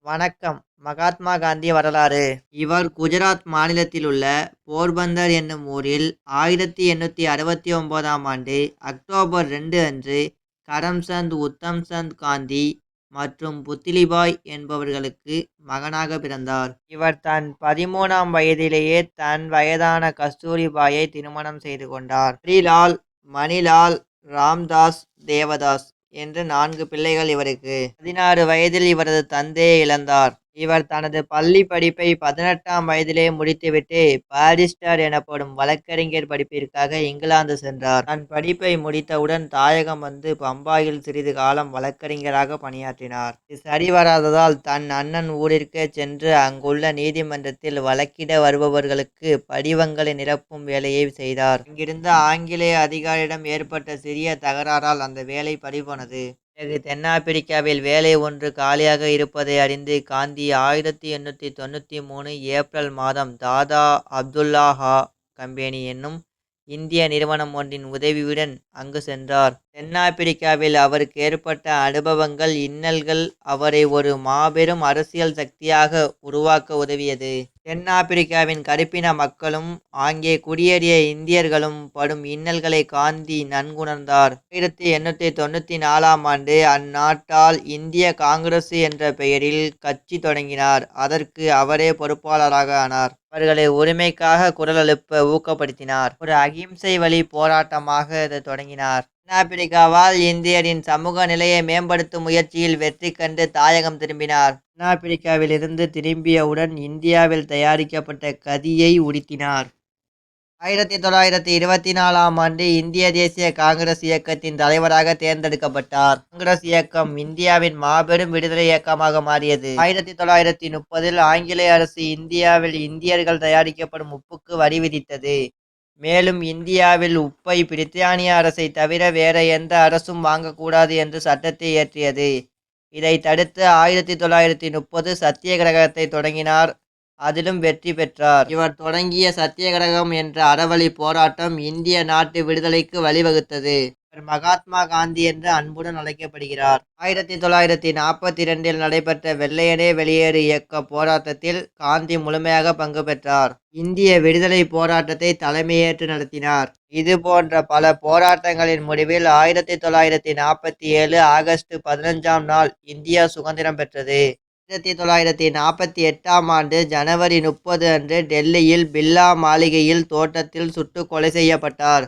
வணக்கம். மகாத்மா காந்தி வரலாறு. இவர் குஜராத் மாநிலத்திலுள்ள போர்பந்தர் என்னும் ஊரில் 1869ஆம் ஆண்டு அக்டோபர் 2 அன்று கரம்சந்த் உத்தம்சந்த் காந்தி மற்றும் புத்லிபாய் என்பவர்களுக்கு மகனாக பிறந்தார். இவர் தன் 13ஆம் வயதிலேயே தன் வயதான கஸ்தூரிபாயை திருமணம் செய்து கொண்டார். ஹரிலால், மணிலால், ராம்தாஸ், தேவதாஸ் என்று 4 பிள்ளைகள் இவருக்கு. 16 வயதில் இவரது தந்தையை இழந்தார். இவர் தனது பள்ளி படிப்பை 18ஆம் வயதிலே முடித்துவிட்டு பாரிஸ்டர் எனப்படும் வழக்கறிஞர் படிப்பிற்காக இங்கிலாந்து சென்றார். தன் படிப்பை முடித்தவுடன் தாயகம் வந்து பம்பாயில் சிறிது காலம் வழக்கறிஞராக பணியாற்றினார். இது சரிவராததால் தன் அண்ணன் ஊரிற்கே சென்று அங்குள்ள நீதிமன்றத்தில் வழக்கிட வருபவர்களுக்கு படிவங்களை நிரப்பும் வேலையை செய்தார். அங்கிருந்த ஆங்கிலேய அதிகாரியிடம் ஏற்பட்ட சிறிய தகராறால் அந்த வேலை பறிபோனது. பிறகு தென்னாப்பிரிக்காவில் வேலை ஒன்று காலியாக இருப்பதை அறிந்து காந்தி 1893 ஏப்ரல் மாதம் தாதா அப்துல்லா கம்பெனி என்னும் இந்திய நிறுவனம் ஒன்றின் உதவியுடன் அங்கு சென்றார். தென்னாப்பிரிக்காவில் அவருக்கு ஏற்பட்ட அனுபவங்கள், இன்னல்கள் அவரை ஒரு மாபெரும் அரசியல் சக்தியாக உருவாக்க உதவியது. தென்னாப்பிரிக்காவின் கருப்பின மக்களும் அங்கே குடியேறிய இந்தியர்களும் படும் இன்னல்களை காந்தி நன்குணர்ந்தார். 1894ஆம் ஆண்டு அந்நாட்டால் இந்திய காங்கிரசு என்ற பெயரில் கட்சி தொடங்கினார். அதற்கு அவரே பொறுப்பாளராக ஆனார். அவர்களை உரிமைக்காக குரல் எழுப்ப ஊக்கப்படுத்தினார். ஒரு அகிம்சை வழி போராட்டமாக இதை தொடங்கினார். தென்னாப்பிரிக்காவால் இந்தியரின் சமூக நிலையை மேம்படுத்தும் முயற்சியில் வெற்றி கண்டு தாயகம் திரும்பினார். தென்னாப்பிரிக்காவிலிருந்து திரும்பியவுடன் இந்தியாவில் தயாரிக்கப்பட்ட கதியை உடுத்தினார். 1924ஆம் ஆண்டு இந்திய தேசிய காங்கிரஸ் இயக்கத்தின் தலைவராக தேர்ந்தெடுக்கப்பட்டார். காங்கிரஸ் இயக்கம் இந்தியாவின் மாபெரும் விடுதலை இயக்கமாக மாறியது. 1930இல் ஆங்கிலேய அரசு இந்தியாவில் இந்தியர்கள் தயாரிக்கப்படும் உப்புக்கு வரி விதித்தது. மேலும் இந்தியாவில் உப்பை பிரித்தானிய அரசை தவிர வேற எந்த அரசும் வாங்கக்கூடாது என்று சட்டத்தை இயற்றியது. இதை தடுத்து 1930 சத்தியகிரகத்தை தொடங்கினார். அதிலும் வெற்றி பெற்றார். இவர் தொடங்கிய சத்தியகிரகம் என்ற அறவழி போராட்டம் இந்திய நாட்டு விடுதலைக்கு வழிவகுத்தது. இவர் மகாத்மா காந்தி என்று அன்புடன் அழைக்கப்படுகிறார். 1942இல் நடைபெற்ற வெள்ளையனே வெளியேறு இயக்க போராட்டத்தில் காந்தி முழுமையாக பங்கு பெற்றார். இந்திய விடுதலை போராட்டத்தை தலைமையேற்று நடத்தினார். இது போன்ற பல போராட்டங்களின் முடிவில் 1947 ஆகஸ்ட் 15ஆம் நாள் இந்தியா சுதந்திரம் பெற்றது. 1948ஆம் ஆண்டு ஜனவரி 30 அன்று டெல்லியில் பிர்லா மாளிகையில் தோட்டத்தில் சுட்டு கொலை செய்யப்பட்டார்.